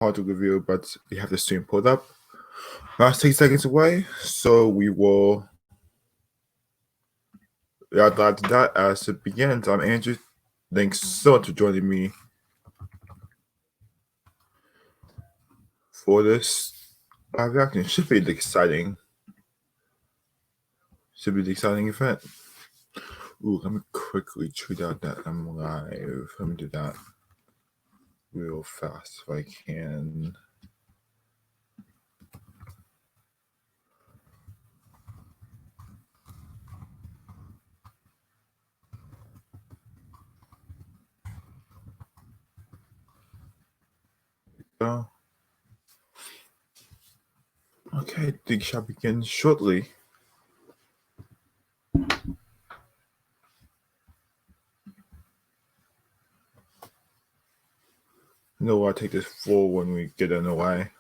hard to review, but we have the stream pulled up. Last 10 seconds away, so we will add that to that as it begins. I'm Andrew. Thanks so much for joining me for this live reaction. Should be the exciting event. Ooh, let me quickly tweet out that I'm live. Let me do that real fast if I can. So, okay, the shall begin shortly. No, I'll take this full when we get in the way.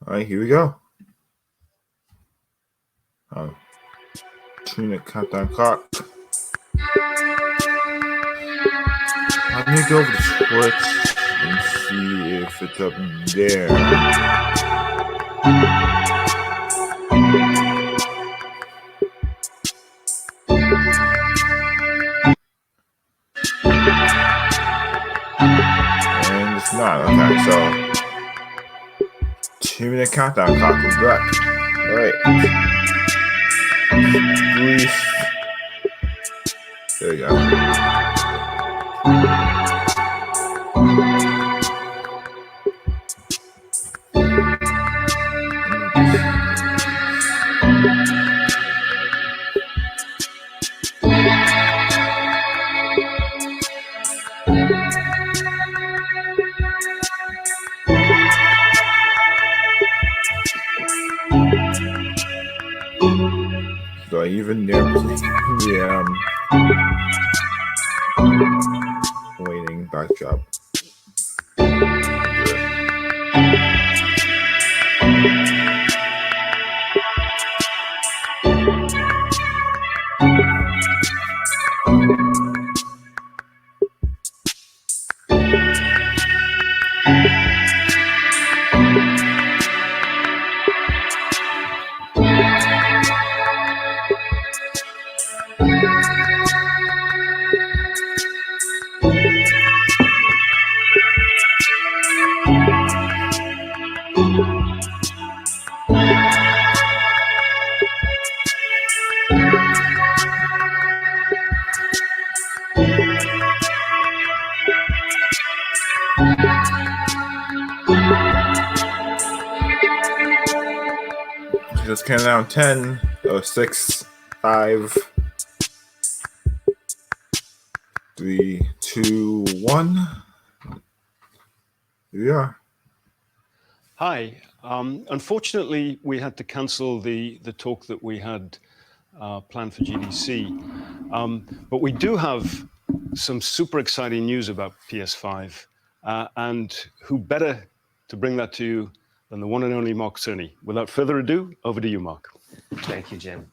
All right, here we go. Tune the countdown clock. Let me go over to Twitch and see if it's up there. And it's not. Okay, so 2-minute countdown clock is correct. All right. There you go. So I even near the waiting backdrop. Just count down 10, 6, 5, 3, 2, 1. Here we are. Hi. Unfortunately, we had to cancel the talk that we had planned for GDC. But we do have some super exciting news about PS5. And who better to bring that to you than the one and only Mark Cerny. Without further ado, over to you, Mark. Thank you, Jim.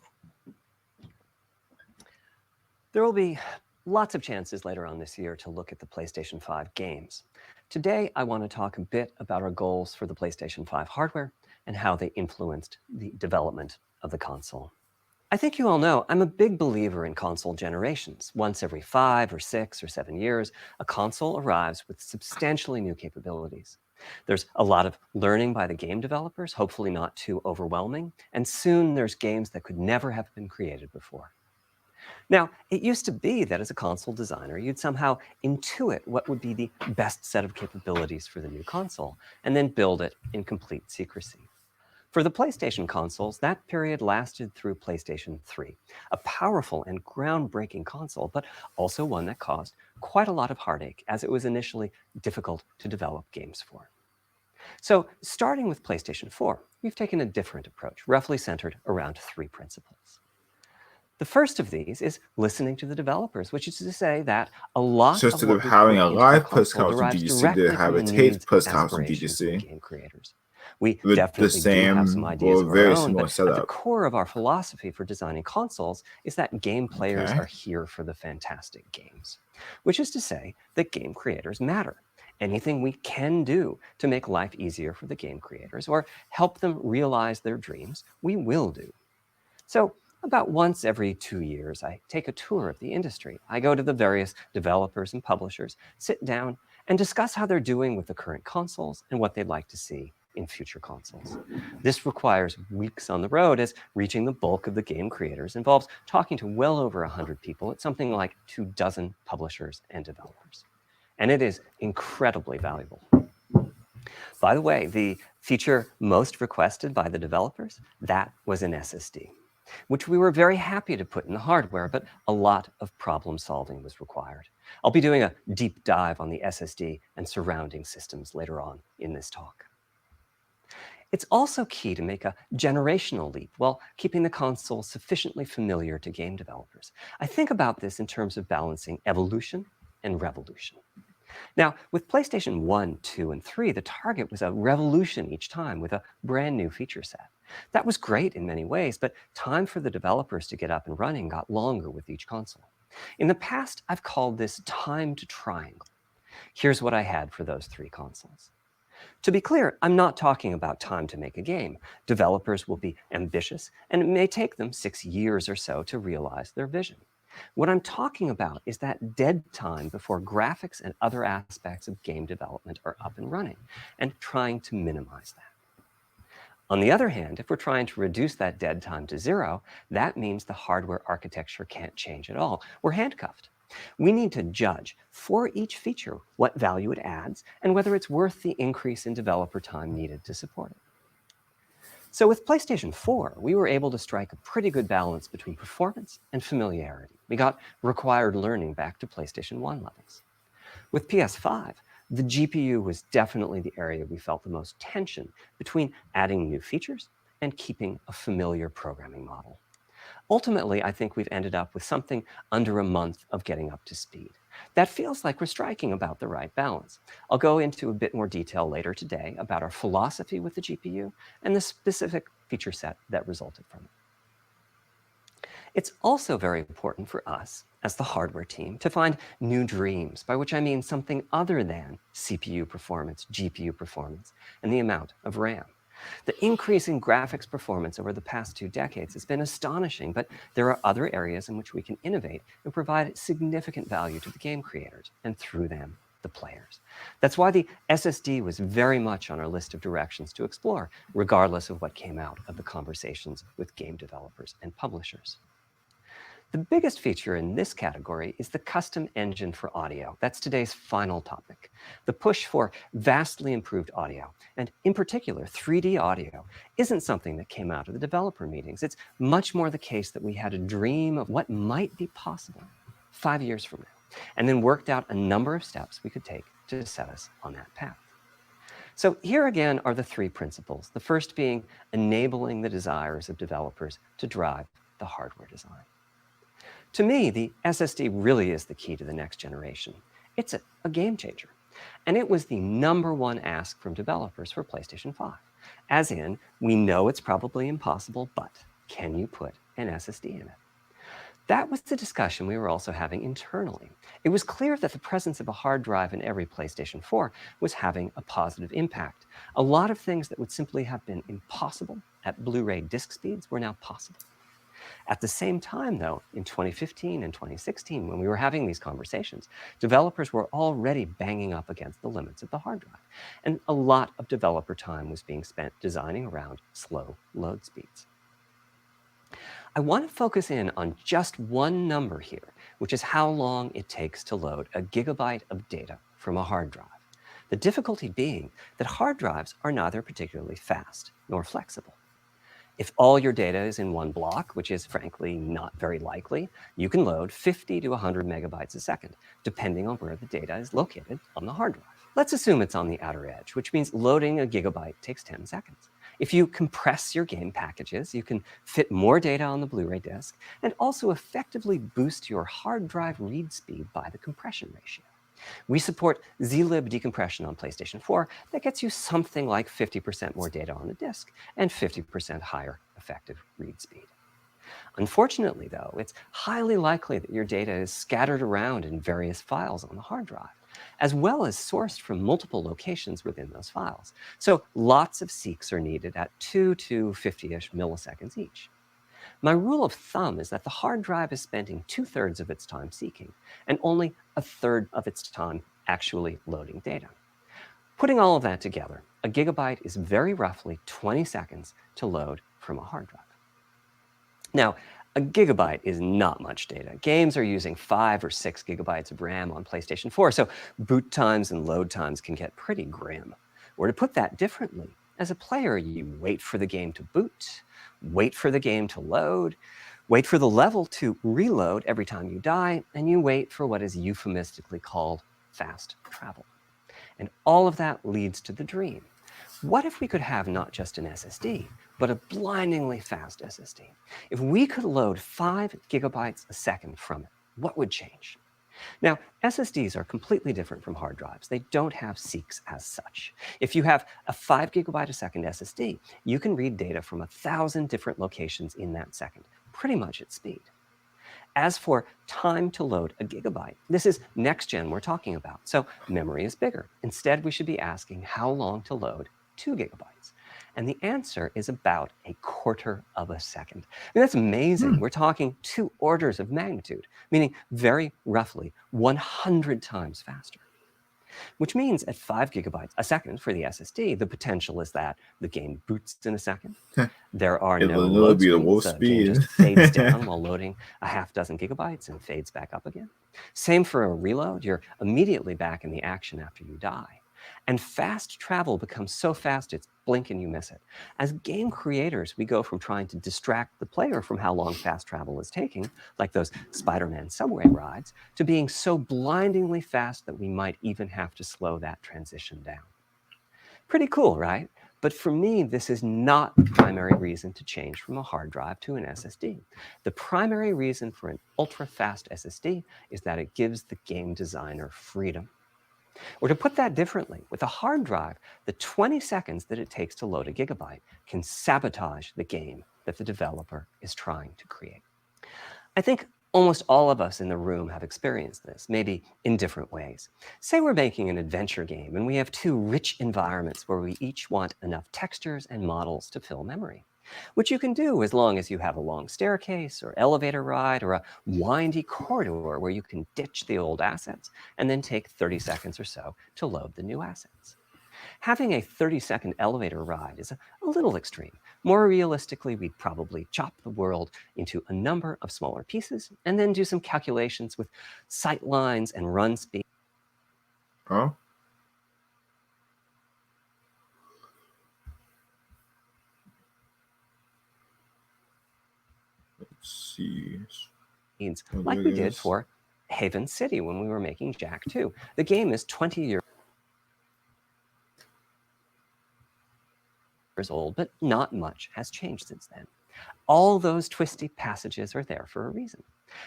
There will be lots of chances later on this year to look at the PlayStation 5 games. Today, I want to talk a bit about our goals for the PlayStation 5 hardware and how they influenced the development of the console. I think you all know I'm a big believer in console generations. Once every 5 or 6 or 7 years, a console arrives with substantially new capabilities. There's a lot of learning by the game developers, hopefully not too overwhelming, and soon there's games that could never have been created before. Now, it used to be that as a console designer, you'd somehow intuit what would be the best set of capabilities for the new console, and then build it in complete secrecy. For the PlayStation consoles, that period lasted through PlayStation 3, a powerful and groundbreaking console, but also one that caused quite a lot of heartache, as it was initially difficult to develop games for. So, starting with PlayStation 4, we've taken a different approach, roughly centered around 3 principles. The first of these is listening to the developers, which is to say that a lot So of instead what of we having put a into the live console post conference from derives GDC, they directly have from a the taped needs post and conference from aspirations of GDC game creators. We with the definitely do have some same ideas or of our very own, similar but at the setup. core of our philosophy for designing consoles is that game players Okay. are here for the fantastic games, which is to say that game creators matter. Anything we can do to make life easier for the game creators or help them realize their dreams, we will do. So about once every 2 years, I take a tour of the industry. I go to the various developers and publishers, sit down, and discuss how they're doing with the current consoles and what they'd like to see in future consoles. This requires weeks on the road, as reaching the bulk of the game creators involves talking to well over 100 people at something like 24 publishers and developers. And it is incredibly valuable. By the way, the feature most requested by the developers, that was an SSD, which we were very happy to put in the hardware, but a lot of problem solving was required. I'll be doing a deep dive on the SSD and surrounding systems later on in this talk. It's also key to make a generational leap while keeping the console sufficiently familiar to game developers. I think about this in terms of balancing evolution and revolution. Now, with PlayStation 1, 2, and 3, the target was a revolution each time with a brand new feature set. That was great in many ways, but time for the developers to get up and running got longer with each console. In the past, I've called this time to triangle. Here's what I had for those 3 consoles. To be clear, I'm not talking about time to make a game. Developers will be ambitious, and it may take them 6 years or so to realize their vision. What I'm talking about is that dead time before graphics and other aspects of game development are up and running, and trying to minimize that. On the other hand, if we're trying to reduce that dead time to 0, that means the hardware architecture can't change at all. We're handcuffed. We need to judge for each feature what value it adds and whether it's worth the increase in developer time needed to support it. So with PlayStation 4, we were able to strike a pretty good balance between performance and familiarity. We got required learning back to PlayStation 1 levels. With PS5, the GPU was definitely the area we felt the most tension between adding new features and keeping a familiar programming model. Ultimately, I think we've ended up with something under a month of getting up to speed. That feels like we're striking about the right balance. I'll go into a bit more detail later today about our philosophy with the GPU and the specific feature set that resulted from it. It's also very important for us, as the hardware team, to find new dreams, by which I mean something other than CPU performance, GPU performance, and the amount of RAM. The increase in graphics performance over the past 2 decades has been astonishing, but there are other areas in which we can innovate and provide significant value to the game creators, and through them, the players. That's why the SSD was very much on our list of directions to explore, regardless of what came out of the conversations with game developers and publishers. The biggest feature in this category is the custom engine for audio. That's today's final topic. The push for vastly improved audio, and in particular, 3D audio, isn't something that came out of the developer meetings. It's much more the case that we had a dream of what might be possible 5 years from now, and then worked out a number of steps we could take to set us on that path. So here again are the 3 principles, the first being enabling the desires of developers to drive the hardware design. To me, the SSD really is the key to the next generation. It's a game changer. And it was the #1 ask from developers for PlayStation 5. As in, we know it's probably impossible, but can you put an SSD in it? That was the discussion we were also having internally. It was clear that the presence of a hard drive in every PlayStation 4 was having a positive impact. A lot of things that would simply have been impossible at Blu-ray disc speeds were now possible. At the same time, though, in 2015 and 2016, when we were having these conversations, developers were already banging up against the limits of the hard drive, and a lot of developer time was being spent designing around slow load speeds. I want to focus in on just one number here, which is how long it takes to load a gigabyte of data from a hard drive. The difficulty being that hard drives are neither particularly fast nor flexible. If all your data is in one block, which is frankly not very likely, you can load 50 to 100 megabytes a second, depending on where the data is located on the hard drive. Let's assume it's on the outer edge, which means loading a gigabyte takes 10 seconds. If you compress your game packages, you can fit more data on the Blu-ray disc and also effectively boost your hard drive read speed by the compression ratio. We support zlib decompression on PlayStation 4 that gets you something like 50% more data on the disk and 50% higher effective read speed. Unfortunately, though, it's highly likely that your data is scattered around in various files on the hard drive, as well as sourced from multiple locations within those files. So lots of seeks are needed at 2 to 50-ish milliseconds each. My rule of thumb is that the hard drive is spending 2/3 of its time seeking and only 1/3 of its time actually loading data. Putting all of that together, a gigabyte is very roughly 20 seconds to load from a hard drive. Now, a gigabyte is not much data. Games are using 5 or 6 gigabytes of RAM on PlayStation 4, so boot times and load times can get pretty grim. Or to put that differently, as a player, you wait for the game to boot, wait for the game to load, wait for the level to reload every time you die, and you wait for what is euphemistically called fast travel. And all of that leads to the dream. What if we could have not just an SSD, but a blindingly fast SSD? If we could load 5 gigabytes a second from it, what would change? Now, SSDs are completely different from hard drives. They don't have seeks as such. If you have a 5 gigabyte a second SSD, you can read data from 1,000 different locations in that second, pretty much at speed. As for time to load a gigabyte, this is next gen we're talking about, so memory is bigger. Instead, we should be asking how long to load 2 gigabytes. And the answer is about 1/4 of a second. I mean, that's amazing. We're talking 2 orders of magnitude, meaning very roughly 100 times faster. Which means at 5 gigabytes a second for the SSD, the potential is that the game boots in a second. There are no load screens. The game just fades down while loading a half dozen gigabytes and fades back up again. Same for a reload. You're immediately back in the action after you die. And fast travel becomes so fast it's blink and you miss it. As game creators, we go from trying to distract the player from how long fast travel is taking, like those Spider-Man subway rides, to being so blindingly fast that we might even have to slow that transition down. Pretty cool, right? But for me, this is not the primary reason to change from a hard drive to an SSD. The primary reason for an ultra-fast SSD is that it gives the game designer freedom. Or to put that differently, with a hard drive, the 20 seconds that it takes to load a gigabyte can sabotage the game that the developer is trying to create. I think almost all of us in the room have experienced this, maybe in different ways. Say we're making an adventure game and we have 2 rich environments where we each want enough textures and models to fill memory, which you can do as long as you have a long staircase or elevator ride or a windy corridor where you can ditch the old assets and then take 30 seconds or so to load the new assets. Having a 30-second elevator ride is a little extreme. More realistically, we'd probably chop the world into a number of smaller pieces and then do some calculations with sight lines and run speed. Huh? Let's see. Like we did for Haven City when we were making Jack 2. The game is 20 years old, but not much has changed since then. All those twisty passages are there for a reason.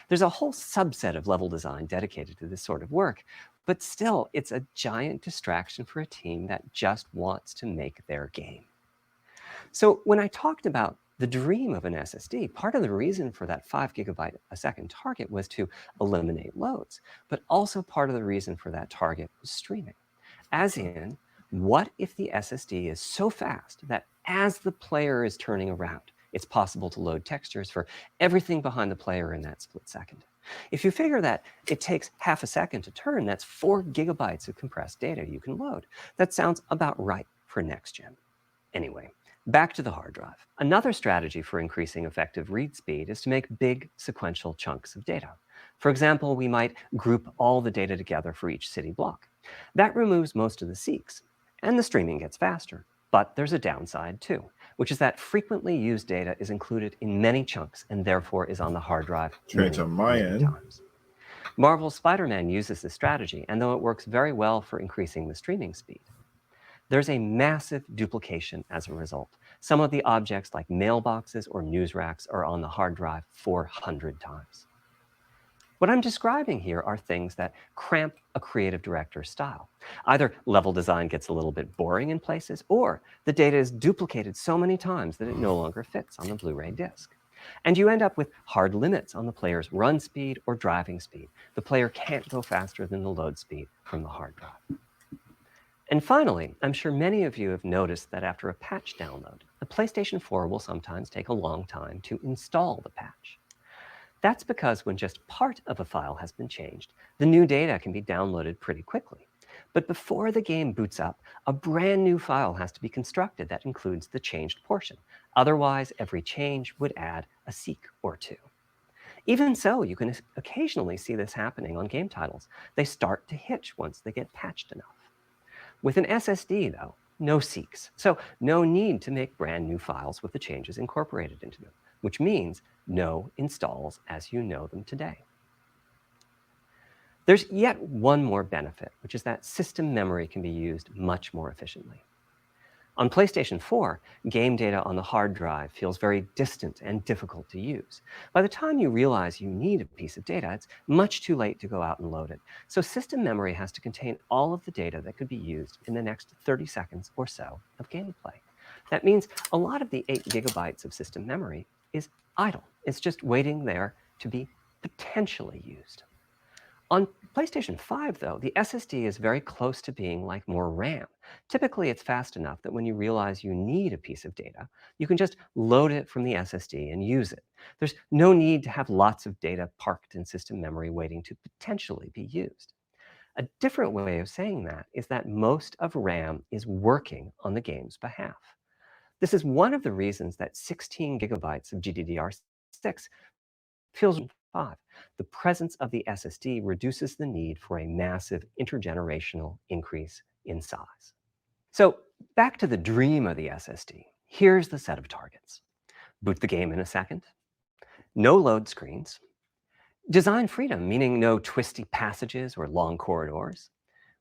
There's a whole subset of level design dedicated to this sort of work, but still, it's a giant distraction for a team that just wants to make their game. So when I talked about the dream of an SSD, part of the reason for that 5 gigabyte a second target was to eliminate loads, but also part of the reason for that target was streaming. As in, what if the SSD is so fast that as the player is turning around, it's possible to load textures for everything behind the player in that split second? If you figure that it takes half a second to turn, that's 4 gigabytes of compressed data you can load. That sounds about right for next gen. Anyway, back to the hard drive. Another strategy for increasing effective read speed is to make big sequential chunks of data. For example, we might group all the data together for each city block. That removes most of the seeks, and the streaming gets faster. But there's a downside too, which is that frequently used data is included in many chunks and therefore is on the hard drive many times. Marvel's Spider-Man uses this strategy, and though it works very well for increasing the streaming speed, there's a massive duplication as a result. Some of the objects like mailboxes or news racks are on the hard drive 400 times. What I'm describing here are things that cramp a creative director's style. Either level design gets a little bit boring in places, or the data is duplicated so many times that it no longer fits on the Blu-ray disc. And you end up with hard limits on the player's run speed or driving speed. The player can't go faster than the load speed from the hard drive. And finally, I'm sure many of you have noticed that after a patch download, the PlayStation 4 will sometimes take a long time to install the patch. That's because when just part of a file has been changed, the new data can be downloaded pretty quickly. But before the game boots up, a brand new file has to be constructed that includes the changed portion. Otherwise, every change would add a seek or two. Even so, you can occasionally see this happening on game titles. They start to hitch once they get patched enough. With an SSD, though, no seeks. So no need to make brand new files with the changes incorporated into them, which means no installs as you know them today. There's yet one more benefit, which is that system memory can be used much more efficiently. On PlayStation 4, game data on the hard drive feels very distant and difficult to use. By the time you realize you need a piece of data, it's much too late to go out and load it. So system memory has to contain all of the data that could be used in the next 30 seconds or so of gameplay. That means a lot of the 8 gigabytes of system memory is idle. It's just waiting there to be potentially used. On PlayStation 5, though, the SSD is very close to being like more RAM. Typically, it's fast enough that when you realize you need a piece of data, you can just load it from the SSD and use it. There's no need to have lots of data parked in system memory waiting to potentially be used. A different way of saying that is that most of RAM is working on the game's behalf. This is one of the reasons that 16 gigabytes of GDDR6 feels 5. The presence of the SSD reduces the need for a massive intergenerational increase in size. So back to the dream of the SSD. Here's the set of targets. Boot the game in a second. No load screens. Design freedom, meaning no twisty passages or long corridors.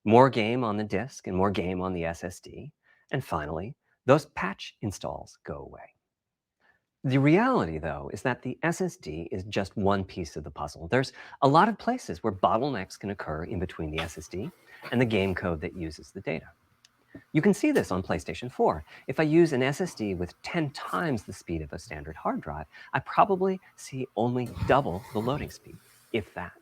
More game on the disk and more game on the SSD. And finally, those patch installs go away. The reality, though, is that the SSD is just one piece of the puzzle. There's a lot of places where bottlenecks can occur in between the SSD and the game code that uses the data. You can see this on PlayStation 4. If I use an SSD with 10 times the speed of a standard hard drive, I probably see only double the loading speed, if that.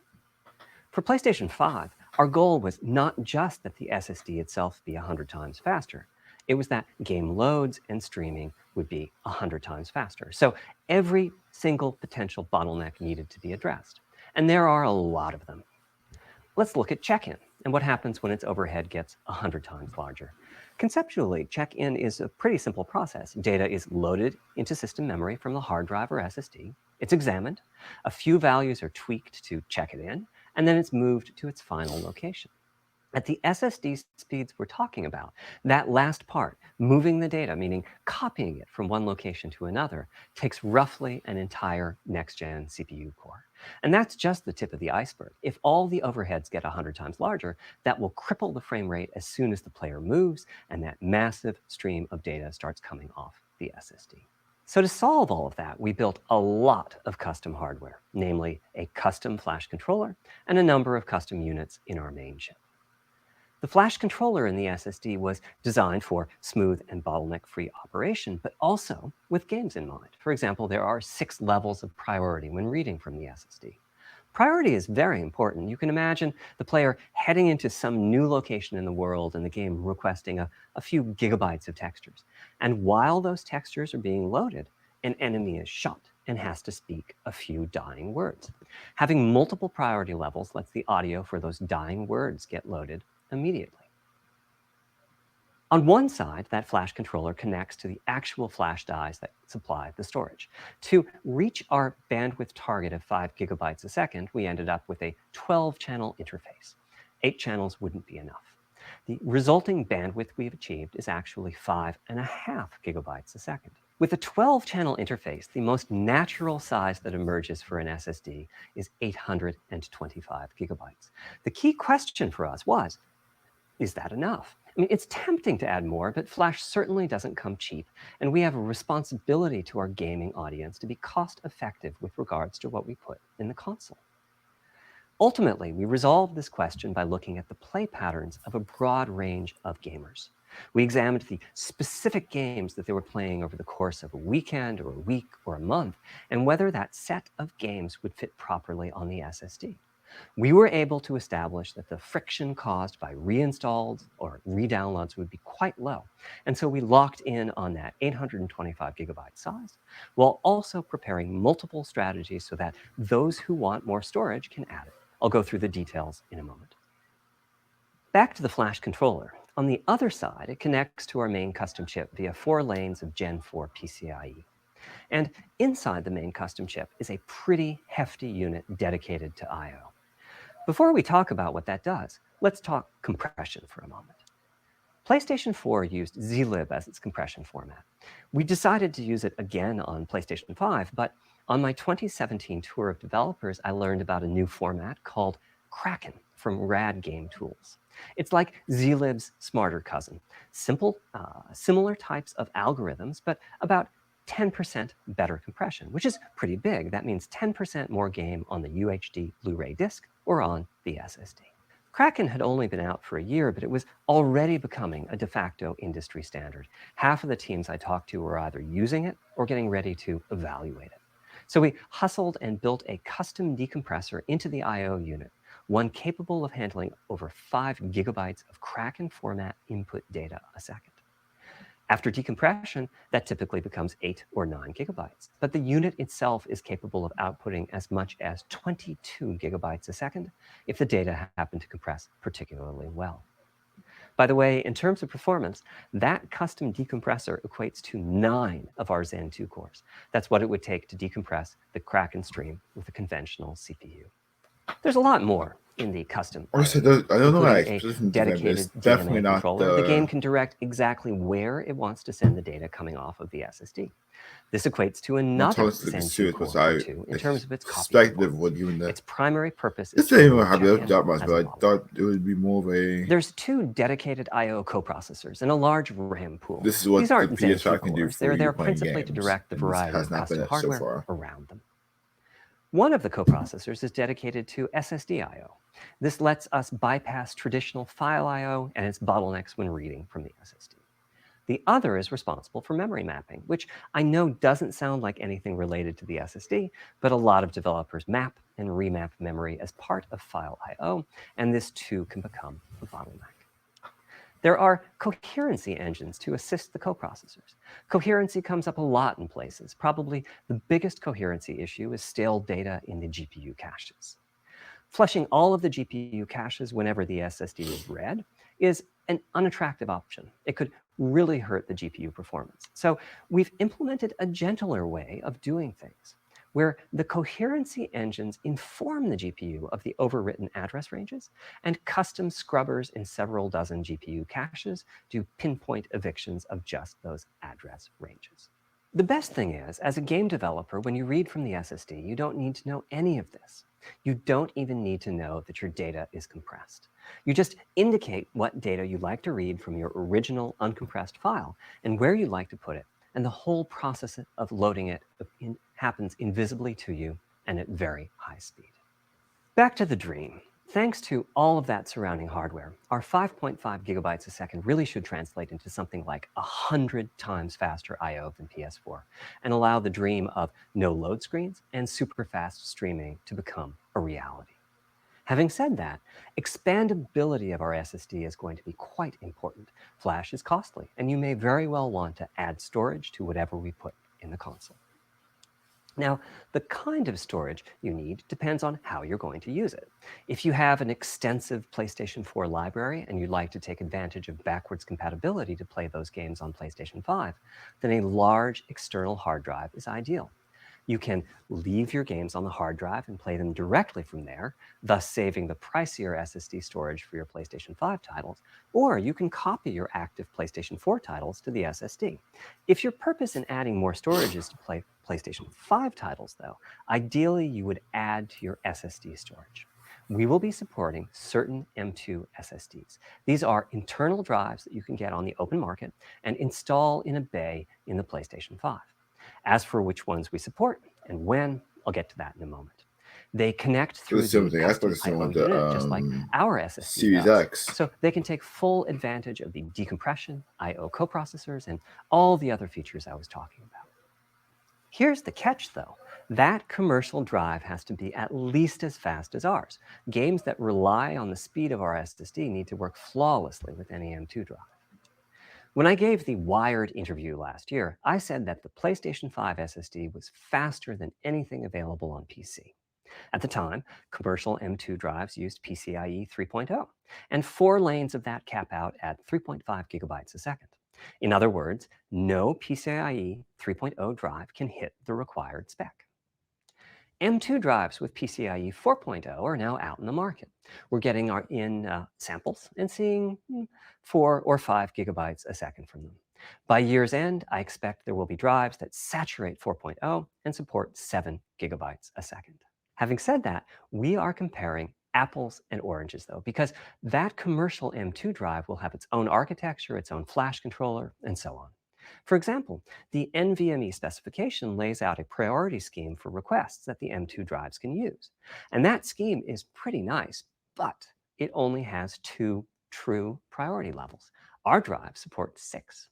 For PlayStation 5, our goal was not just that the SSD itself be 100 times faster. It was that game loads and streaming would be 100 times faster. So every single potential bottleneck needed to be addressed. And there are a lot of them. Let's look at check-in and what happens when its overhead gets 100 times larger. Conceptually, check-in is a pretty simple process. Data is loaded into system memory from the hard drive or SSD. It's examined. A few values are tweaked to check it in, and then it's moved to its final location. At the SSD speeds we're talking about, that last part, moving the data, meaning copying it from one location to another, takes roughly an entire next-gen CPU core. And that's just the tip of the iceberg. If all the overheads get 100 times larger, that will cripple the frame rate as soon as the player moves, and that massive stream of data starts coming off the SSD. So to solve all of that, we built a lot of custom hardware, namely a custom flash controller and a number of custom units in our main chip. The flash controller in the SSD was designed for smooth and bottleneck-free operation, but also with games in mind. For example, there are 6 levels of priority when reading from the SSD. Priority is very important. You can imagine the player heading into some new location in the world and the game requesting a few gigabytes of textures. And while those textures are being loaded, an enemy is shot and has to speak a few dying words. Having multiple priority levels lets the audio for those dying words get loaded immediately. On one side, that flash controller connects to the actual flash dies that supply the storage. To reach our bandwidth target of 5 gigabytes a second, we ended up with a 12-channel interface. 8 channels wouldn't be enough. The resulting bandwidth we've achieved is actually 5.5 gigabytes a second. With a 12-channel interface, the most natural size that emerges for an SSD is 825 gigabytes. The key question for us was, is that enough? I mean, it's tempting to add more, but Flash certainly doesn't come cheap, and we have a responsibility to our gaming audience to be cost-effective with regards to what we put in the console. Ultimately, we resolved this question by looking at the play patterns of a broad range of gamers. We examined the specific games that they were playing over the course of a weekend or a week or a month, and whether that set of games would fit properly on the SSD. We were able to establish that the friction caused by reinstalls or redownloads would be quite low. And so we locked in on that 825 gigabyte size, while also preparing multiple strategies so that those who want more storage can add it. I'll go through the details in a moment. Back to the Flash controller. On the other side, it connects to our main custom chip via 4 lanes of Gen 4 PCIe. And inside the main custom chip is a pretty hefty unit dedicated to I/O. Before we talk about what that does, let's talk compression for a moment. PlayStation 4 used zlib as its compression format. We decided to use it again on PlayStation 5, but on my 2017 tour of developers, I learned about a new format called Kraken from Rad Game Tools. It's like zlib's smarter cousin. Simple, similar types of algorithms, but about 10% better compression, which is pretty big. That means 10% more game on the UHD Blu-ray disc or on the SSD. Kraken had only been out for a year, but it was already becoming a de facto industry standard. Half of the teams I talked to were either using it or getting ready to evaluate it. So we hustled and built a custom decompressor into the I/O unit, one capable of handling over 5 gigabytes of Kraken format input data a second. After decompression, that typically becomes 8 or 9 gigabytes, but the unit itself is capable of outputting as much as 22 gigabytes a second if the data happen to compress particularly well. By the way, in terms of performance, that custom decompressor equates to 9 of our Zen 2 cores. That's what it would take to decompress the Kraken stream with a conventional CPU. There's a lot more in the custom. Honestly, I don't know why including it's a dedicated definitely DMA not controller. The game can direct exactly where it wants to send the data coming off of the SSD. This equates to another Zen 2 core or 2 in terms of its copy performance. Its primary purpose is to even have check-in that much, as but a I model. thought it would be more of a. There's 2 dedicated I/O coprocessors and a large RAM pool. This is what These aren't the Zen 2 PS5 can do cores. for They're you there playing principally to games, direct the and this variety has of not custom been it so hardware far. around them. One of the coprocessors is dedicated to SSD I/O. This lets us bypass traditional file I/O and its bottlenecks when reading from the SSD. The other is responsible for memory mapping, which I know doesn't sound like anything related to the SSD, but a lot of developers map and remap memory as part of file I/O, and this too can become a bottleneck. There are coherency engines to assist the coprocessors. Coherency comes up a lot in places. Probably the biggest coherency issue is stale data in the GPU caches. Flushing all of the GPU caches whenever the SSD is read is an unattractive option. It could really hurt the GPU performance. So we've implemented a gentler way of doing things, where the coherency engines inform the GPU of the overwritten address ranges, and custom scrubbers in several dozen GPU caches do pinpoint evictions of just those address ranges. The best thing is, as a game developer, when you read from the SSD, you don't need to know any of this. You don't even need to know that your data is compressed. You just indicate what data you'd like to read from your original uncompressed file and where you'd like to put it, and the whole process of loading it happens invisibly to you and at very high speed. Back to the dream. Thanks to all of that surrounding hardware, our 5.5 gigabytes a second really should translate into something like 100 times faster I/O than PS4 and allow the dream of no load screens and super fast streaming to become a reality. Having said that, expandability of our SSD is going to be quite important. Flash is costly, and you may very well want to add storage to whatever we put in the console. Now, the kind of storage you need depends on how you're going to use it. If you have an extensive PlayStation 4 library and you'd like to take advantage of backwards compatibility to play those games on PlayStation 5, then a large external hard drive is ideal. You can leave your games on the hard drive and play them directly from there, thus saving the pricier SSD storage for your PlayStation 5 titles, or you can copy your active PlayStation 4 titles to the SSD. If your purpose in adding more storage is to play PlayStation 5 titles, though, ideally you would add to your SSD storage. we will be supporting certain M2 SSDs. These are internal drives that you can get on the open market and install in a bay in the PlayStation 5. As for which ones we support and when, I'll get to that in a moment. They connect through the same thing. I thought custom the same I/O with the unit, just like our SSD Series does. X. So they can take full advantage of the decompression, I/O coprocessors, and all the other features I was talking about. Here's the catch, though. That commercial drive has to be at least as fast as ours. Games that rely on the speed of our SSD need to work flawlessly with any M2 drive. When I gave the Wired interview last year, I said that the PlayStation 5 SSD was faster than anything available on PC. At the time, commercial M2 drives used PCIe 3.0, and 4 lanes of that cap out at 3.5 gigabytes a second. In other words, no PCIe 3.0 drive can hit the required spec. M2 drives with PCIe 4.0 are now out in the market. We're getting samples and seeing 4 or 5 gigabytes a second from them. By year's end, I expect there will be drives that saturate 4.0 and support 7 gigabytes a second. Having said that, we are comparing apples and oranges, though, because that commercial M2 drive will have its own architecture, its own flash controller, and so on. For example, the NVMe specification lays out a priority scheme for requests that the M2 drives can use. And that scheme is pretty nice, but it only has 2 true priority levels. Our drive supports 6.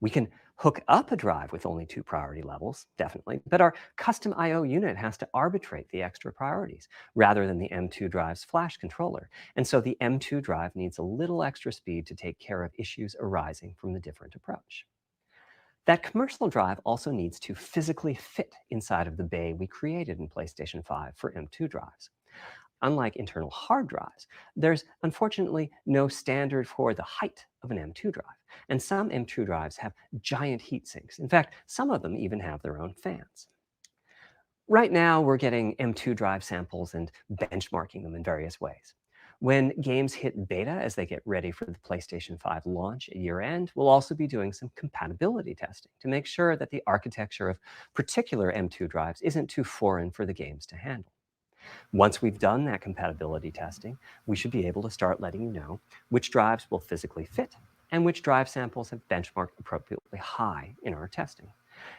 We can hook up a drive with only 2 priority levels, definitely, but our custom I/O unit has to arbitrate the extra priorities rather than the M2 drive's flash controller. And so the M2 drive needs a little extra speed to take care of issues arising from the different approach. That commercial drive also needs to physically fit inside of the bay we created in PlayStation 5 for M2 drives. Unlike internal hard drives, there's unfortunately no standard for the height of an M2 drive, and some M2 drives have giant heat sinks. In fact, some of them even have their own fans. Right now, we're getting M2 drive samples and benchmarking them in various ways. When games hit beta as they get ready for the PlayStation 5 launch at year end, we'll also be doing some compatibility testing to make sure that the architecture of particular M2 drives isn't too foreign for the games to handle. Once we've done that compatibility testing, we should be able to start letting you know which drives will physically fit and which drive samples have benchmarked appropriately high in our testing.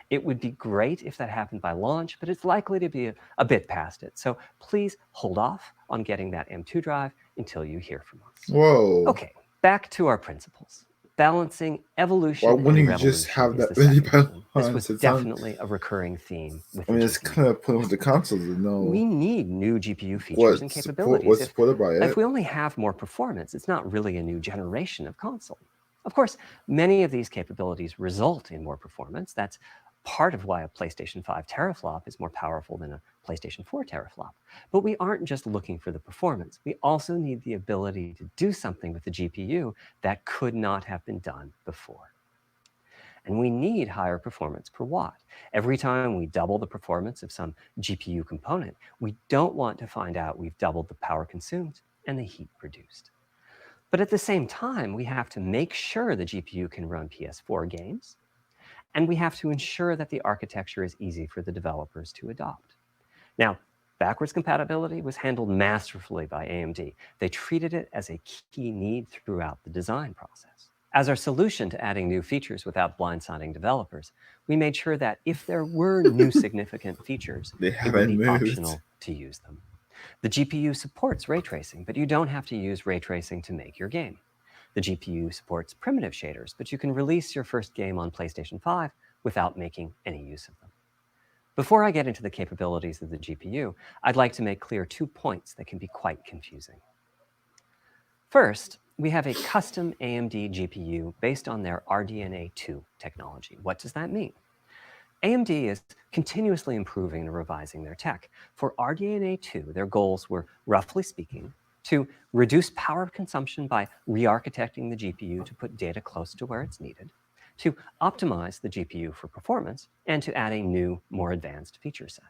It would be great if that happened by launch, but it's likely to be a bit past it. So please hold off on getting that M2 drive until you hear from us. Whoa. Okay, back to our principles. Balancing evolution Why wouldn't and you revolution just have is that the really second one. This balance? was definitely a recurring theme with I mean, the it's GPU. kind of put with the consoles. No, We need new GPU features and capabilities. What's supported by it? If we only have more performance, it's not really a new generation of console. Of course, many of these capabilities result in more performance. That's part of why a PlayStation 5 teraflop is more powerful than a PlayStation 4 teraflop. But we aren't just looking for the performance. We also need the ability to do something with the GPU that could not have been done before. And we need higher performance per watt. Every time we double the performance of some GPU component, we don't want to find out we've doubled the power consumed and the heat produced. But at the same time, we have to make sure the GPU can run PS4 games, and we have to ensure that the architecture is easy for the developers to adopt. Now, backwards compatibility was handled masterfully by AMD. They treated it as a key need throughout the design process. As our solution to adding new features without blindsiding developers, we made sure that if there were new significant features, it would be optional to use them. The GPU supports ray tracing, but you don't have to use ray tracing to make your game. The GPU supports primitive shaders, but you can release your first game on PlayStation 5 without making any use of them. Before I get into the capabilities of the GPU, I'd like to make clear 2 points that can be quite confusing. First, we have a custom AMD GPU based on their RDNA 2 technology. What does that mean? AMD is continuously improving and revising their tech. For RDNA 2, their goals were, roughly speaking, to reduce power consumption by re-architecting the GPU to put data close to where it's needed, to optimize the GPU for performance, and to add a new, more advanced feature set.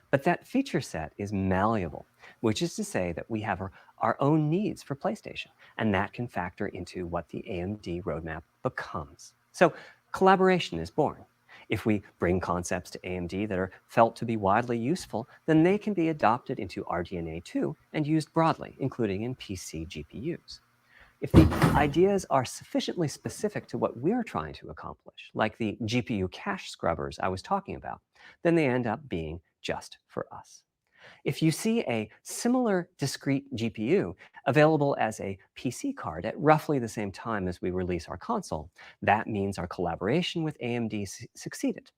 But that feature set is malleable, which is to say that we have our own needs for PlayStation, and that can factor into what the AMD roadmap becomes. So collaboration is born. If we bring concepts to AMD that are felt to be widely useful, then they can be adopted into RDNA 2 and used broadly, including in PC GPUs. If the ideas are sufficiently specific to what we're trying to accomplish, like the GPU cache scrubbers I was talking about, then they end up being just for us. If you see a similar discrete GPU available as a PC card at roughly the same time as we release our console, that means our collaboration with AMD succeeded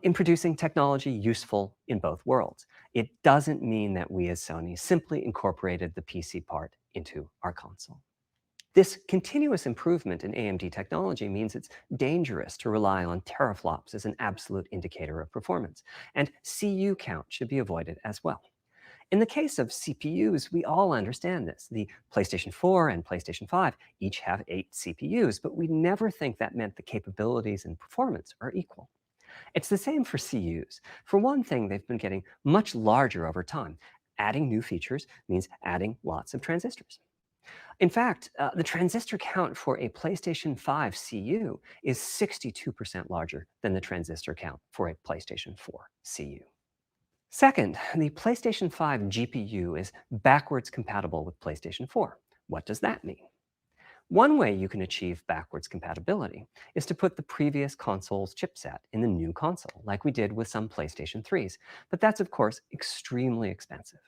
in producing technology useful in both worlds. It doesn't mean that we as Sony simply incorporated the PC part into our console. This continuous improvement in AMD technology means it's dangerous to rely on teraflops as an absolute indicator of performance, and CU count should be avoided as well. In the case of CPUs, we all understand this. The PlayStation 4 and PlayStation 5 each have 8 CPUs, but we never think that meant the capabilities and performance are equal. It's the same for CUs. For one thing, they've been getting much larger over time. Adding new features means adding lots of transistors. In fact, the transistor count for a PlayStation 5 CU is 62% larger than the transistor count for a PlayStation 4 CU. Second, the PlayStation 5 GPU is backwards compatible with PlayStation 4. What does that mean? One way you can achieve backwards compatibility is to put the previous console's chipset in the new console, like we did with some PlayStation 3s, but that's of course extremely expensive.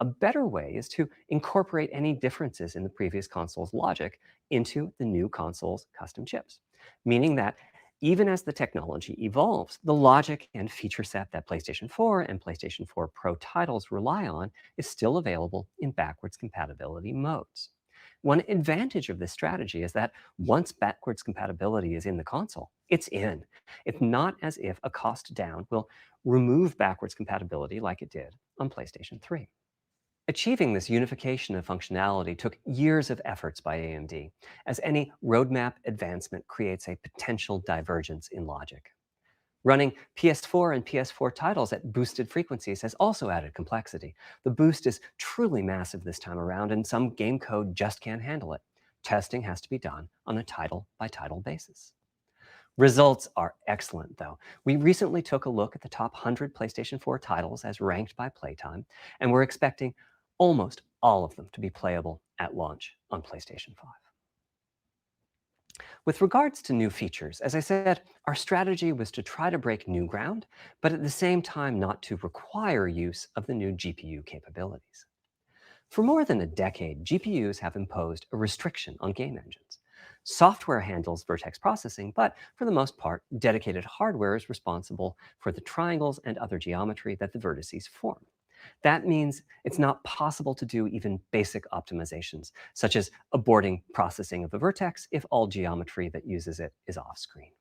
A better way is to incorporate any differences in the previous console's logic into the new console's custom chips, meaning that even as the technology evolves, the logic and feature set that PlayStation 4 and PlayStation 4 Pro titles rely on is still available in backwards compatibility modes. One advantage of this strategy is that once backwards compatibility is in the console, it's in. It's not as if a cost down will remove backwards compatibility like it did on PlayStation 3. Achieving this unification of functionality took years of efforts by AMD, as any roadmap advancement creates a potential divergence in logic. Running PS4 and PS4 titles at boosted frequencies has also added complexity. The boost is truly massive this time around, and some game code just can't handle it. Testing has to be done on a title-by-title basis. Results are excellent, though. We recently took a look at the top 100 PlayStation 4 titles as ranked by playtime, and we're expecting almost all of them to be playable at launch on PlayStation 5. With regards to new features, as I said, our strategy was to try to break new ground, but at the same time not to require use of the new GPU capabilities. For more than a decade, GPUs have imposed a restriction on game engines. Software handles vertex processing, but for the most part, dedicated hardware is responsible for the triangles and other geometry that the vertices form. That means it's not possible to do even basic optimizations, such as aborting processing of a vertex if all geometry that uses it is off-screen.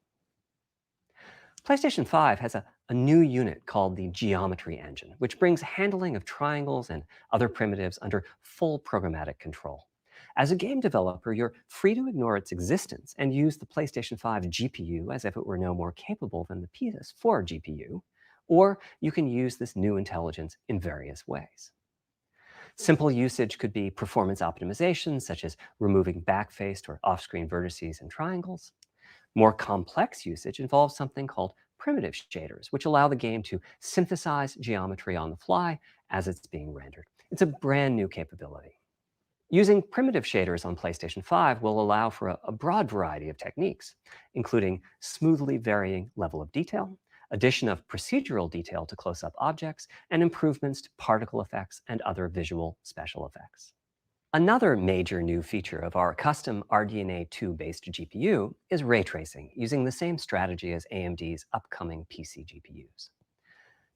PlayStation 5 has a new unit called the Geometry Engine, which brings handling of triangles and other primitives under full programmatic control. As a game developer, you're free to ignore its existence and use the PlayStation 5 GPU as if it were no more capable than the PS4 GPU, or you can use this new intelligence in various ways. Simple usage could be performance optimization, such as removing backfaced or off-screen vertices and triangles. More complex usage involves something called primitive shaders, which allow the game to synthesize geometry on the fly as it's being rendered. It's a brand new capability. Using primitive shaders on PlayStation 5 will allow for a broad variety of techniques, including smoothly varying level of detail, addition of procedural detail to close-up objects, and improvements to particle effects and other visual special effects. Another major new feature of our custom RDNA 2-based GPU is ray tracing, using the same strategy as AMD's upcoming PC GPUs.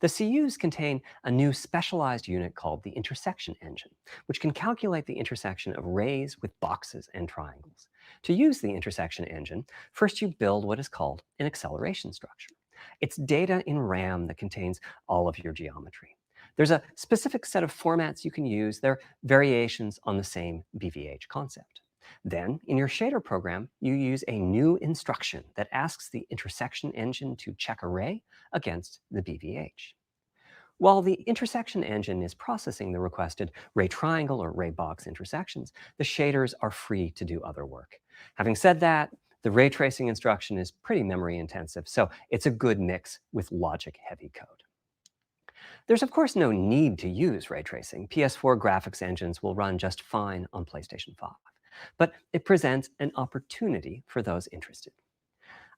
The CUs contain a new specialized unit called the intersection engine, which can calculate the intersection of rays with boxes and triangles. To use the intersection engine, first you build what is called an acceleration structure. It's data in RAM that contains all of your geometry. There's a specific set of formats you can use. They're variations on the same BVH concept. Then, in your shader program, you use a new instruction that asks the intersection engine to check a ray against the BVH. While the intersection engine is processing the requested ray triangle or ray box intersections, the shaders are free to do other work. Having said that, The ray tracing instruction is pretty memory intensive, so it's a good mix with logic-heavy code. There's of course no need to use ray tracing. PS4 graphics engines will run just fine on PlayStation 5, but it presents an opportunity for those interested.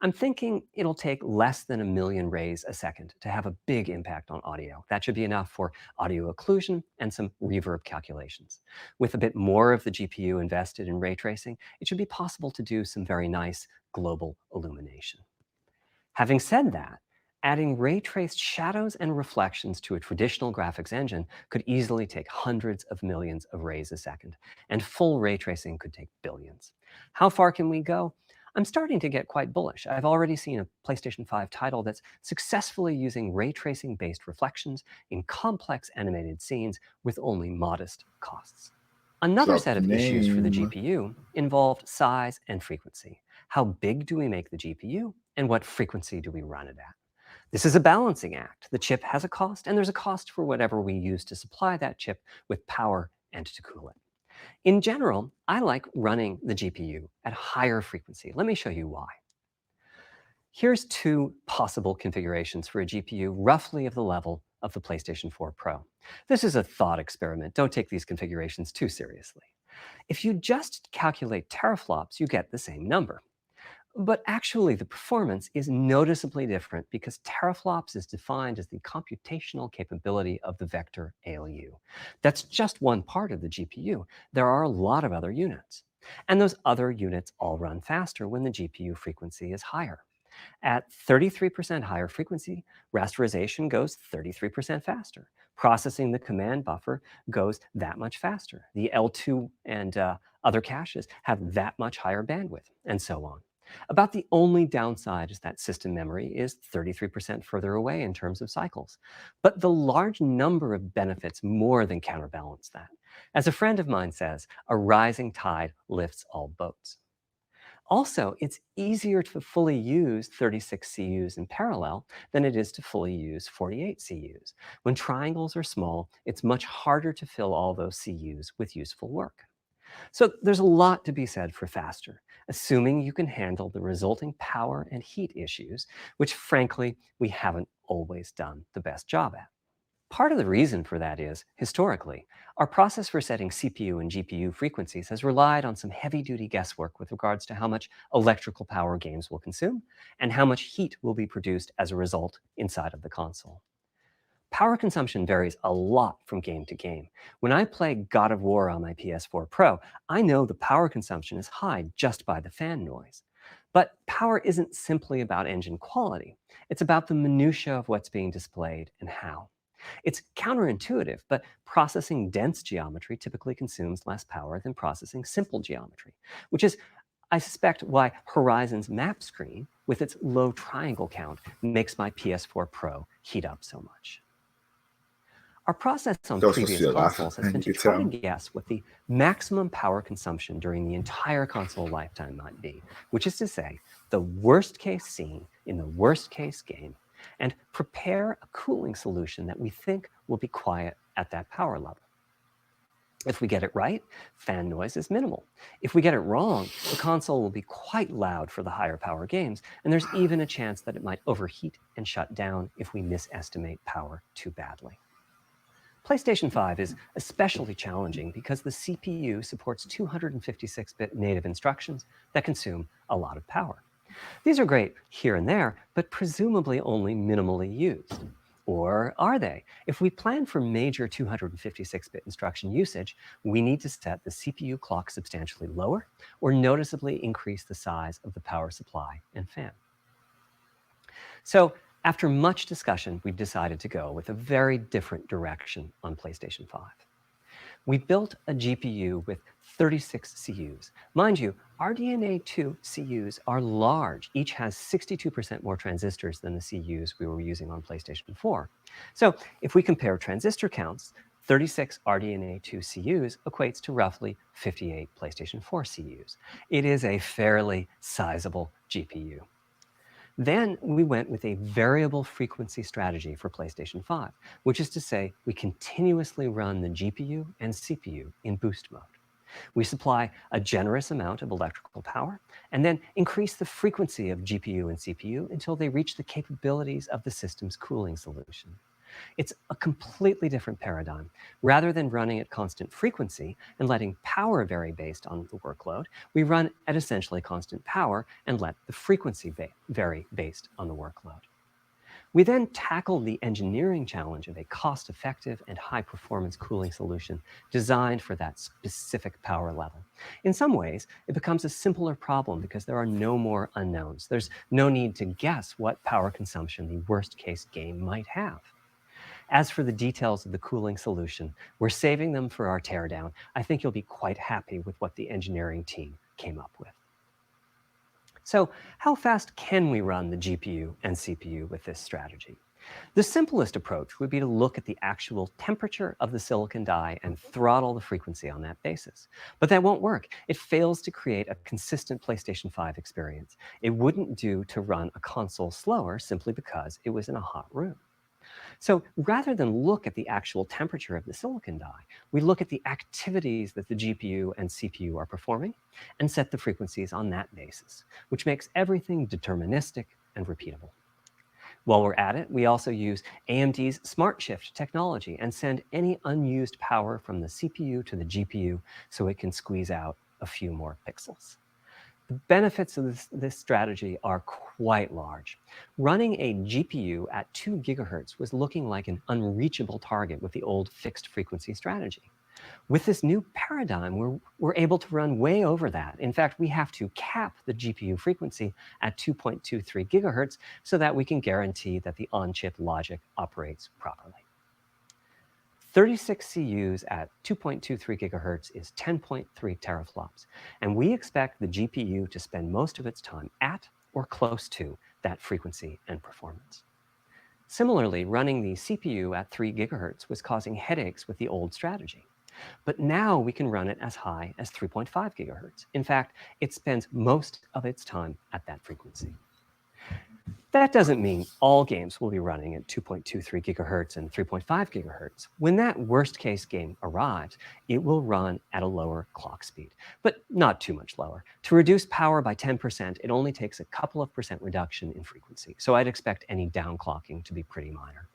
I'm thinking it'll take less than 1 million rays a second to have a big impact on audio. That should be enough for audio occlusion and some reverb calculations. With a bit more of the GPU invested in ray tracing, it should be possible to do some very nice global illumination. Having said that, adding ray-traced shadows and reflections to a traditional graphics engine could easily take hundreds of millions of rays a second, and full ray tracing could take billions. How far can we go? I'm starting to get quite bullish. I've already seen a PlayStation 5 title that's successfully using ray tracing-based reflections in complex animated scenes with only modest costs. Another Drop set the of issues for the name. GPU involved size and frequency. How big do we make the GPU, and what frequency do we run it at? This is a balancing act. The chip has a cost, and there's a cost for whatever we use to supply that chip with power and to cool it. In general, I like running the GPU at higher frequency. Let me show you why. Here's 2 possible configurations for a GPU roughly of the level of the PlayStation 4 Pro. This is a thought experiment. Don't take these configurations too seriously. If you just calculate teraflops, you get the same number. But actually, the performance is noticeably different because teraflops is defined as the computational capability of the vector ALU. That's just one part of the GPU. There are a lot of other units. And those other units all run faster when the GPU frequency is higher. At 33% higher frequency, rasterization goes 33% faster. Processing the command buffer goes that much faster. The L2 and other caches have that much higher bandwidth, and so on. About the only downside is that system memory is 33% further away in terms of cycles. But the large number of benefits more than counterbalance that. As a friend of mine says, a rising tide lifts all boats. Also, it's easier to fully use 36 CUs in parallel than it is to fully use 48 CUs. When triangles are small, it's much harder to fill all those CUs with useful work. So there's a lot to be said for faster, assuming you can handle the resulting power and heat issues, which frankly, we haven't always done the best job at. Part of the reason for that is, historically, our process for setting CPU and GPU frequencies has relied on some heavy-duty guesswork with regards to how much electrical power games will consume and how much heat will be produced as a result inside of the console. Power consumption varies a lot from game to game. When I play God of War on my PS4 Pro, I know the power consumption is high just by the fan noise. But power isn't simply about engine quality. It's about the minutia of what's being displayed and how. It's counterintuitive, but processing dense geometry typically consumes less power than processing simple geometry, which is, I suspect, why Horizon's map screen, with its low triangle count, makes my PS4 Pro heat up so much. Our process on That was supposed previous to be a laugh. consoles has been You to could try to tell. guess what the maximum power consumption during the entire console lifetime might be, which is to say, the worst case scene in the worst case game, and prepare a cooling solution that we think will be quiet at that power level. If we get it right, fan noise is minimal. If we get it wrong, the console will be quite loud for the higher power games, and there's even a chance that it might overheat and shut down if we misestimate power too badly. PlayStation 5 is especially challenging because the CPU supports 256-bit native instructions that consume a lot of power. These are great here and there, but presumably only minimally used. Or are they? If we plan for major 256-bit instruction usage, we need to set the CPU clock substantially lower or noticeably increase the size of the power supply and fan. So after much discussion, we've decided to go with a very different direction on PlayStation 5. We built a GPU with 36 CUs. Mind you, RDNA 2 CUs are large. Each has 62% more transistors than the CUs we were using on PlayStation 4. So if we compare transistor counts, 36 RDNA 2 CUs equates to roughly 58 PlayStation 4 CUs. It is a fairly sizable GPU. Then we went with a variable frequency strategy for PlayStation 5, which is to say we continuously run the GPU and CPU in boost mode. We supply a generous amount of electrical power and then increase the frequency of GPU and CPU until they reach the capabilities of the system's cooling solution. It's a completely different paradigm. Rather than running at constant frequency and letting power vary based on the workload, we run at essentially constant power and let the frequency vary based on the workload. We then tackled the engineering challenge of a cost-effective and high-performance cooling solution designed for that specific power level. In some ways, it becomes a simpler problem because there are no more unknowns. There's no need to guess what power consumption the worst-case game might have. As for the details of the cooling solution, we're saving them for our teardown. I think you'll be quite happy with what the engineering team came up with. So how fast can we run the GPU and CPU with this strategy? The simplest approach would be to look at the actual temperature of the silicon die and throttle the frequency on that basis. But that won't work. It fails to create a consistent PlayStation 5 experience. It wouldn't do to run a console slower simply because it was in a hot room. So rather than look at the actual temperature of the silicon die, we look at the activities that the GPU and CPU are performing and set the frequencies on that basis, which makes everything deterministic and repeatable. While we're at it, we also use AMD's Smart Shift technology and send any unused power from the CPU to the GPU so it can squeeze out a few more pixels. The benefits of this strategy are quite large. Running a GPU at 2 gigahertz was looking like an unreachable target with the old fixed frequency strategy. With this new paradigm, we're able to run way over that. In fact, we have to cap the GPU frequency at 2.23 gigahertz so that we can guarantee that the on-chip logic operates properly. 36 CUs at 2.23 gigahertz is 10.3 teraflops, and we expect the GPU to spend most of its time at or close to that frequency and performance. Similarly, running the CPU at 3 gigahertz was causing headaches with the old strategy. But now we can run it as high as 3.5 gigahertz. In fact, it spends most of its time at that frequency. That doesn't mean all games will be running at 2.23 gigahertz and 3.5 gigahertz. When that worst-case game arrives, it will run at a lower clock speed, but not too much lower. To reduce power by 10%, it only takes a couple of percent reduction in frequency, so I'd expect any downclocking to be pretty minor.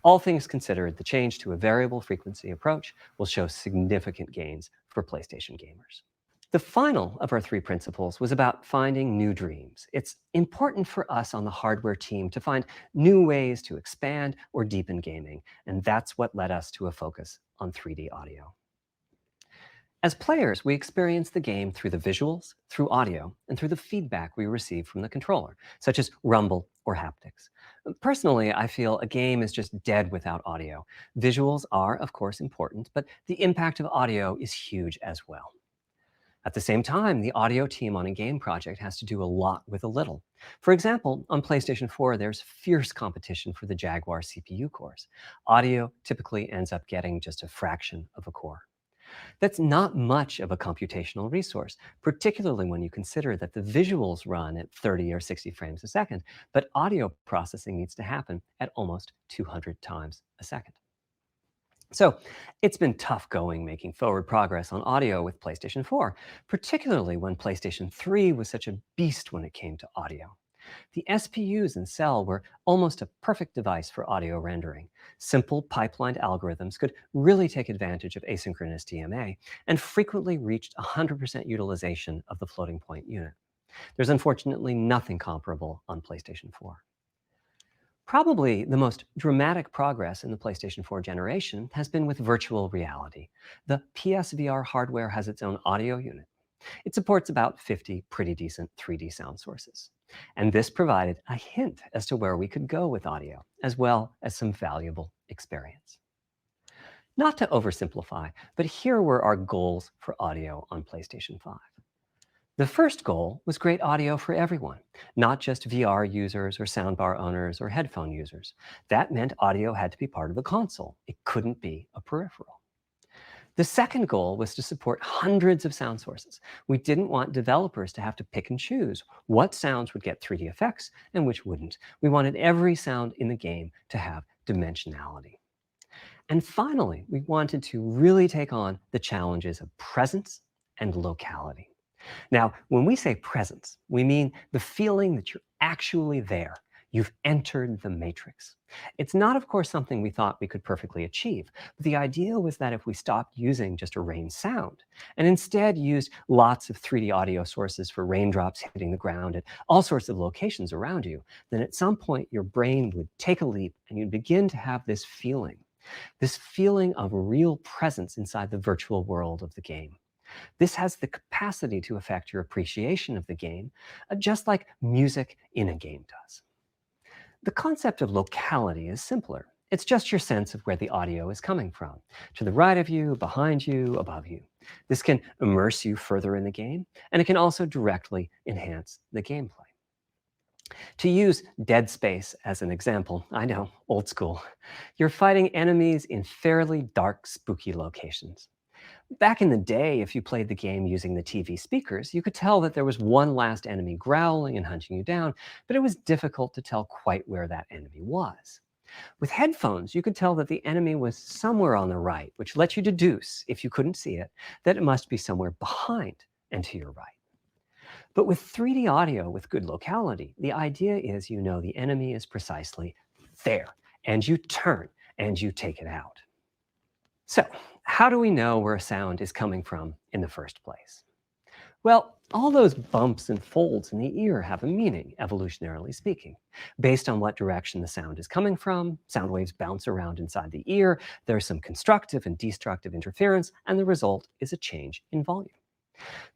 All things considered, the change to a variable frequency approach will show significant gains for PlayStation gamers. The final of our 3 principles was about finding new dreams. It's important for us on the hardware team to find new ways to expand or deepen gaming, and that's what led us to a focus on 3D audio. As players, we experience the game through the visuals, through audio, and through the feedback we receive from the controller, such as rumble or haptics. Personally, I feel a game is just dead without audio. Visuals are, of course, important, but the impact of audio is huge as well. At the same time, the audio team on a game project has to do a lot with a little. For example, on PlayStation 4, there's fierce competition for the Jaguar CPU cores. Audio typically ends up getting just a fraction of a core. That's not much of a computational resource, particularly when you consider that the visuals run at 30 or 60 frames a second, but audio processing needs to happen at almost 200 times a second. So it's been tough going making forward progress on audio with PlayStation 4, particularly when PlayStation 3 was such a beast when it came to audio. The SPUs in Cell were almost a perfect device for audio rendering. Simple pipelined algorithms could really take advantage of asynchronous DMA and frequently reached 100% utilization of the floating point unit. There's unfortunately nothing comparable on PlayStation 4. Probably the most dramatic progress in the PlayStation 4 generation has been with virtual reality. The PSVR hardware has its own audio unit. It supports about 50 pretty decent 3D sound sources. And this provided a hint as to where we could go with audio, as well as some valuable experience. Not to oversimplify, but here were our goals for audio on PlayStation 5. The first goal was great audio for everyone, not just VR users or soundbar owners or headphone users. That meant audio had to be part of the console. It couldn't be a peripheral. The second goal was to support hundreds of sound sources. We didn't want developers to have to pick and choose what sounds would get 3D effects and which wouldn't. We wanted every sound in the game to have dimensionality. And finally, we wanted to really take on the challenges of presence and locality. Now, when we say presence, we mean the feeling that you're actually there. You've entered the matrix. It's not, of course, something we thought we could perfectly achieve. But the idea was that if we stopped using just a rain sound and instead used lots of 3D audio sources for raindrops hitting the ground at all sorts of locations around you, then at some point your brain would take a leap and you'd begin to have this feeling of real presence inside the virtual world of the game. This has the capacity to affect your appreciation of the game, just like music in a game does. The concept of locality is simpler. It's just your sense of where the audio is coming from, to the right of you, behind you, above you. This can immerse you further in the game, and it can also directly enhance the gameplay. To use Dead Space as an example, I know, old school, you're fighting enemies in fairly dark, spooky locations. Back in the day, if you played the game using the TV speakers, you could tell that there was one last enemy growling and hunting you down, but it was difficult to tell quite where that enemy was. With headphones, you could tell that the enemy was somewhere on the right, which lets you deduce, if you couldn't see it, that it must be somewhere behind and to your right. But with 3D audio with good locality, the idea is you know the enemy is precisely there, and you turn and you take it out. So, how do we know where a sound is coming from in the first place? Well, all those bumps and folds in the ear have a meaning, evolutionarily speaking. Based on what direction the sound is coming from, sound waves bounce around inside the ear, there's some constructive and destructive interference, and the result is a change in volume.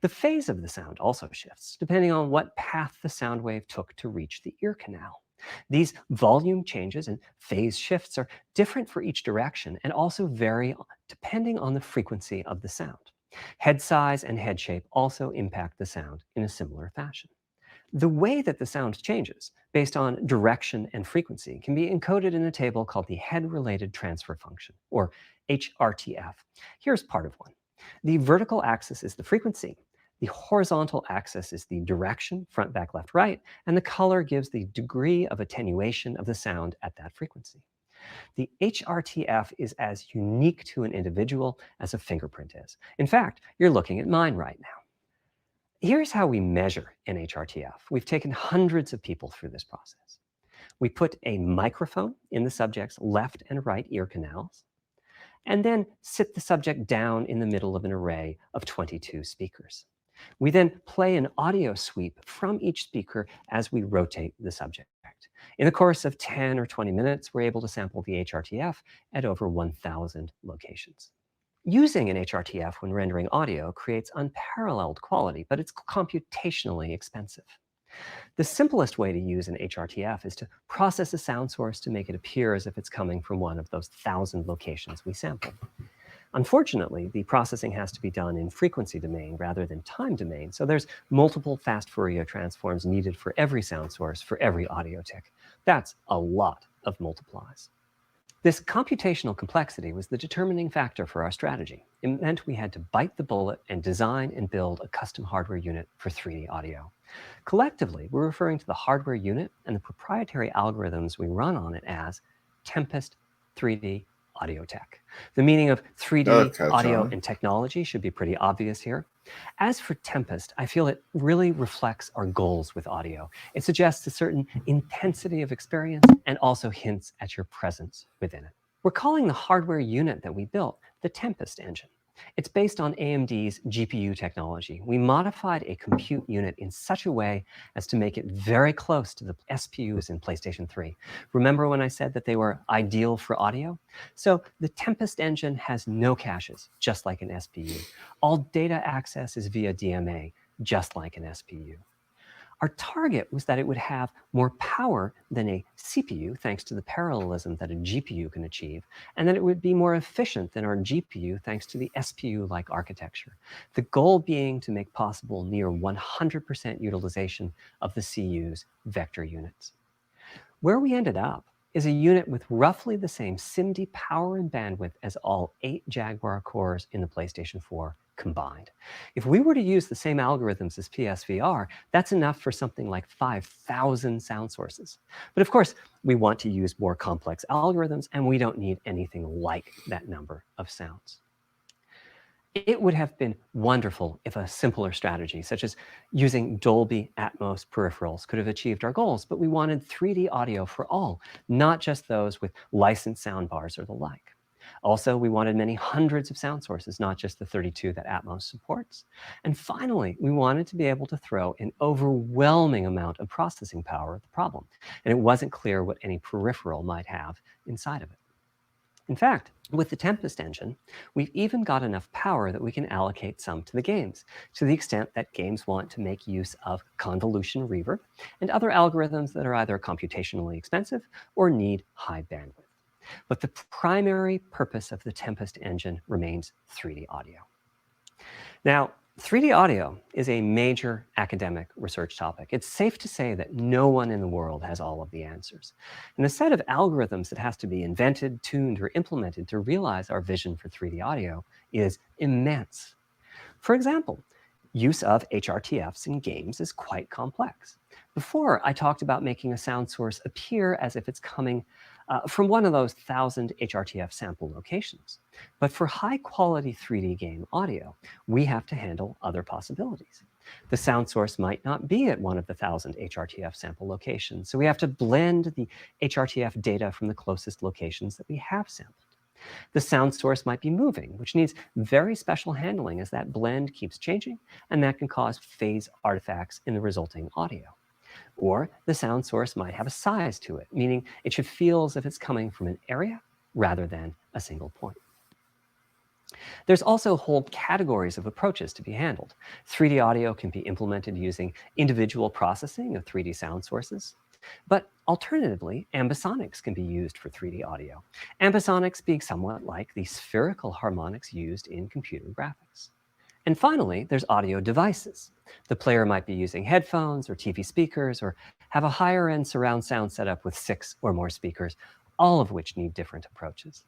The phase of the sound also shifts, depending on what path the sound wave took to reach the ear canal. These volume changes and phase shifts are different for each direction and also vary depending on the frequency of the sound. Head size and head shape also impact the sound in a similar fashion. The way that the sound changes based on direction and frequency can be encoded in a table called the head-related transfer function, or HRTF. Here's part of one. The vertical axis is the frequency. The horizontal axis is the direction, front, back, left, right, and the color gives the degree of attenuation of the sound at that frequency. The HRTF is as unique to an individual as a fingerprint is. In fact, you're looking at mine right now. Here's how we measure an HRTF. We've taken hundreds of people through this process. We put a microphone in the subject's left and right ear canals, and then sit the subject down in the middle of an array of 22 speakers. We then play an audio sweep from each speaker as we rotate the subject. In the course of 10 or 20 minutes, we're able to sample the HRTF at over 1,000 locations. Using an HRTF when rendering audio creates unparalleled quality, but it's computationally expensive. The simplest way to use an HRTF is to process a sound source to make it appear as if it's coming from one of those 1,000 locations we sampled. Unfortunately, the processing has to be done in frequency domain rather than time domain, so there's multiple fast Fourier transforms needed for every sound source for every audio tick. That's a lot of multiplies. This computational complexity was the determining factor for our strategy. It meant we had to bite the bullet and design and build a custom hardware unit for 3D audio. Collectively, we're referring to the hardware unit and the proprietary algorithms we run on it as Tempest 3D Audio Tech. The meaning of 3D audio and technology should be pretty obvious here. As for Tempest, I feel it really reflects our goals with audio. It suggests a certain intensity of experience and also hints at your presence within it. We're calling the hardware unit that we built the Tempest engine. It's based on AMD's GPU technology. We modified a compute unit in such a way as to make it very close to the SPUs in PlayStation 3. Remember when I said that they were ideal for audio? So the Tempest engine has no caches, just like an SPU. All data access is via DMA, just like an SPU. Our target was that it would have more power than a CPU, thanks to the parallelism that a GPU can achieve, and that it would be more efficient than our GPU, thanks to the SPU-like architecture. The goal being to make possible near 100% utilization of the CU's vector units. Where we ended up is a unit with roughly the same SIMD power and bandwidth as all 8 Jaguar cores in the PlayStation 4 combined. If we were to use the same algorithms as PSVR, that's enough for something like 5,000 sound sources. But of course, we want to use more complex algorithms, and we don't need anything like that number of sounds. It would have been wonderful if a simpler strategy, such as using Dolby Atmos peripherals, could have achieved our goals, but we wanted 3D audio for all, not just those with licensed soundbars or the like. Also, we wanted many hundreds of sound sources, not just the 32 that Atmos supports. And finally, we wanted to be able to throw an overwhelming amount of processing power at the problem, and it wasn't clear what any peripheral might have inside of it. In fact, with the Tempest engine, we've even got enough power that we can allocate some to the games, to the extent that games want to make use of convolution reverb and other algorithms that are either computationally expensive or need high bandwidth. But the primary purpose of the Tempest engine remains 3D audio. Now, 3D audio is a major academic research topic. It's safe to say that no one in the world has all of the answers. And the set of algorithms that has to be invented, tuned, or implemented to realize our vision for 3D audio is immense. For example, use of HRTFs in games is quite complex. Before, I talked about making a sound source appear as if it's coming from one of those 1,000 HRTF sample locations. But for high-quality 3D game audio, we have to handle other possibilities. The sound source might not be at one of the 1,000 HRTF sample locations, so we have to blend the HRTF data from the closest locations that we have sampled. The sound source might be moving, which needs very special handling as that blend keeps changing, and that can cause phase artifacts in the resulting audio. Or the sound source might have a size to it, meaning it should feel as if it's coming from an area rather than a single point. There's also whole categories of approaches to be handled. 3D audio can be implemented using individual processing of 3D sound sources. But alternatively, ambisonics can be used for 3D audio. Ambisonics being somewhat like the spherical harmonics used in computer graphics. And finally, there's audio devices. The player might be using headphones or TV speakers or have a higher-end surround sound setup with 6 or more speakers, all of which need different approaches.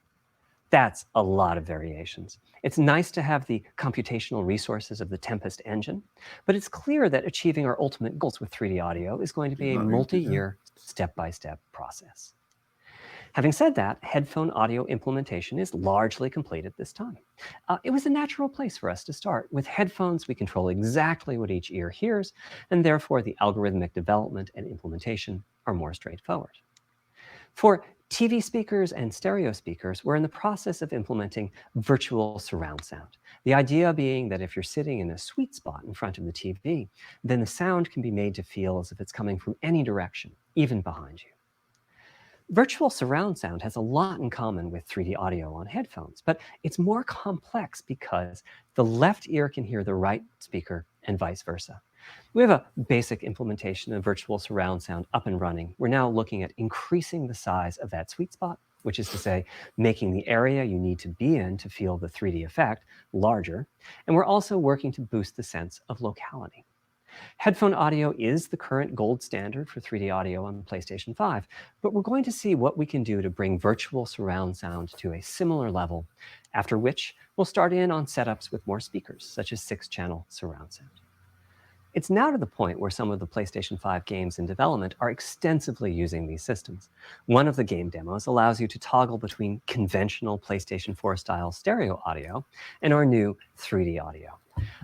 That's a lot of variations. It's nice to have the computational resources of the Tempest engine, but it's clear that achieving our ultimate goals with 3D audio is going to be a multi-year, step-by-step process. Having said that, headphone audio implementation is largely complete at this time. It was a natural place for us to start. With headphones, we control exactly what each ear hears, and therefore the algorithmic development and implementation are more straightforward. For TV speakers and stereo speakers, we're in the process of implementing virtual surround sound. The idea being that if you're sitting in a sweet spot in front of the TV, then the sound can be made to feel as if it's coming from any direction, even behind you. Virtual surround sound has a lot in common with 3D audio on headphones, but it's more complex because the left ear can hear the right speaker and vice versa. We have a basic implementation of virtual surround sound up and running. We're now looking at increasing the size of that sweet spot, which is to say, making the area you need to be in to feel the 3D effect larger. And we're also working to boost the sense of locality. Headphone audio is the current gold standard for 3D audio on the PlayStation 5, but we're going to see what we can do to bring virtual surround sound to a similar level, after which we'll start in on setups with more speakers, such as 6-channel surround sound. It's now to the point where some of the PlayStation 5 games in development are extensively using these systems. One of the game demos allows you to toggle between conventional PlayStation 4-style stereo audio and our new 3D audio.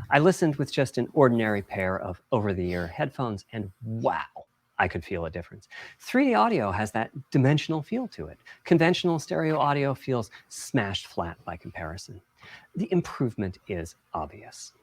I listened with just an ordinary pair of over-the-ear headphones, and wow, I could feel a difference. 3D audio has that dimensional feel to it. Conventional stereo audio feels smashed flat by comparison. The improvement is obvious.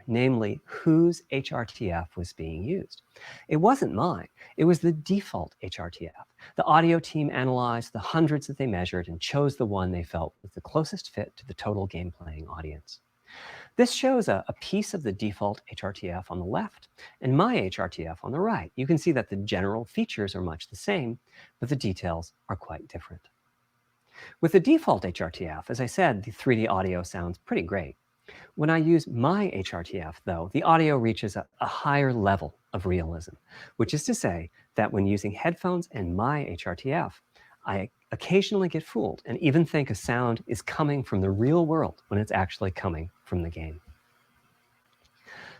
Namely, whose HRTF was being used. It wasn't mine, it was the default HRTF. The audio team analyzed the hundreds that they measured and chose the one they felt was the closest fit to the total game playing audience. This shows a piece of the default HRTF on the left and my HRTF on the right. You can see that the general features are much the same, but the details are quite different. With the default HRTF, as I said, the 3D audio sounds pretty great. When I use my HRTF, though, the audio reaches a higher level of realism, which is to say that when using headphones and my HRTF, I occasionally get fooled and even think a sound is coming from the real world when it's actually coming from the game.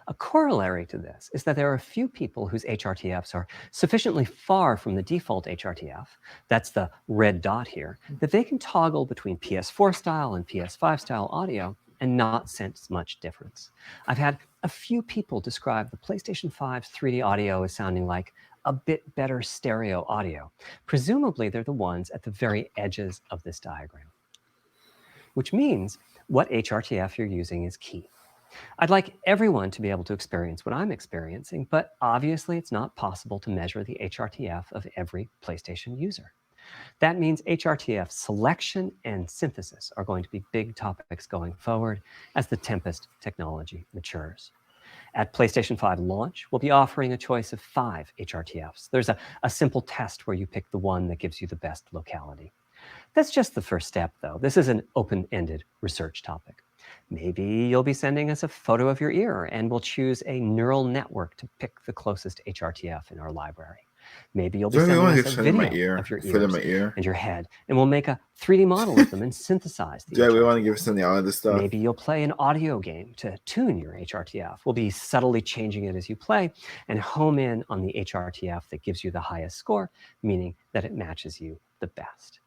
A corollary to this is that there are a few people whose HRTFs are sufficiently far from the default HRTF, that's the red dot here, that they can toggle between PS4 style and PS5 style audio and not sense much difference. I've had a few people describe the PlayStation 5's 3D audio as sounding like a bit better stereo audio. Presumably, they're the ones at the very edges of this diagram, which means what HRTF you're using is key. I'd like everyone to be able to experience what I'm experiencing, but obviously it's not possible to measure the HRTF of every PlayStation user. That means HRTF selection and synthesis are going to be big topics going forward as the Tempest technology matures. At PlayStation 5 launch, we'll be offering a choice of 5 HRTFs. There's a simple test where you pick the one that gives you the best locality. That's just the first step, though. This is an open-ended research topic. Maybe you'll be sending us a photo of your ear and we'll choose a neural network to pick the closest HRTF in our library. Maybe you'll be sending us a video of your ears and your head, and we'll make a 3D model of them and synthesize the Yeah, we want to give us any other stuff. Maybe you'll play an audio game to tune your HRTF. We'll be subtly changing it as you play and home in on the HRTF that gives you the highest score, meaning that it matches you the best.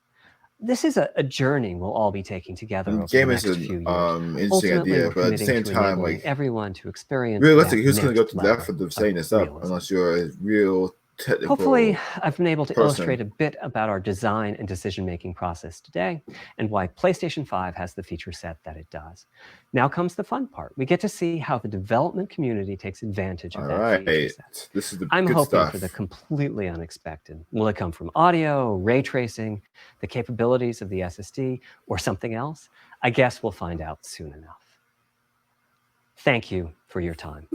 This is a journey we'll all be taking together over the next few years. Interesting idea, but at the same time, like everyone to experience. Realistically, who's going to go to the effort of setting this up unless you're a real technical Hopefully, I've been able to illustrate a bit about our design and decision-making process today and why PlayStation 5 has the feature set that it does. Now comes the fun part. We get to see how the development community takes advantage of that feature set. This is the I'm good hoping stuff. for the completely unexpected. Will it come from audio, ray tracing, the capabilities of the SSD, or something else? I guess we'll find out soon enough. Thank you for your time.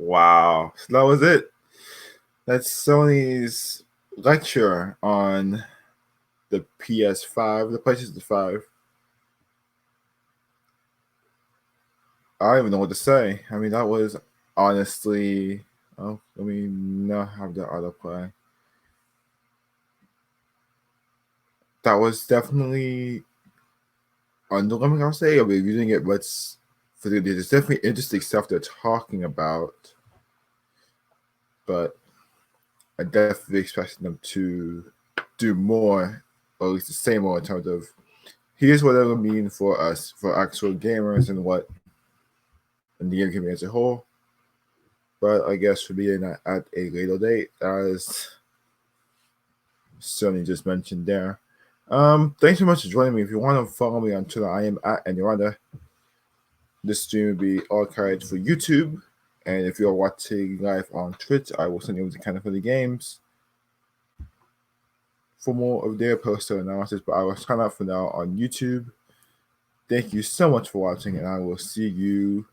Wow, so that was it. That's Sony's lecture on the PS5, the PlayStation 5. I don't even know what to say. I mean, that was honestly. Oh, let me not have the autoplay. That was definitely underwhelming, I'll say. I'll be using it, but there's definitely interesting stuff they're talking about. But I definitely expect them to do more, or at least to say more in terms of here's what it'll mean for us, for actual gamers, and what in the game community as a whole. But I guess we'll be in at a later date, as Cerny just mentioned there. Thanks so much for joining me. If you want to follow me on Twitter, I am at Andijack. This stream will be archived for YouTube. And if you're watching live on Twitch, I will send you the kind for the games for more of their poster analysis. But I will sign up for now on YouTube. Thank you so much for watching, and I will see you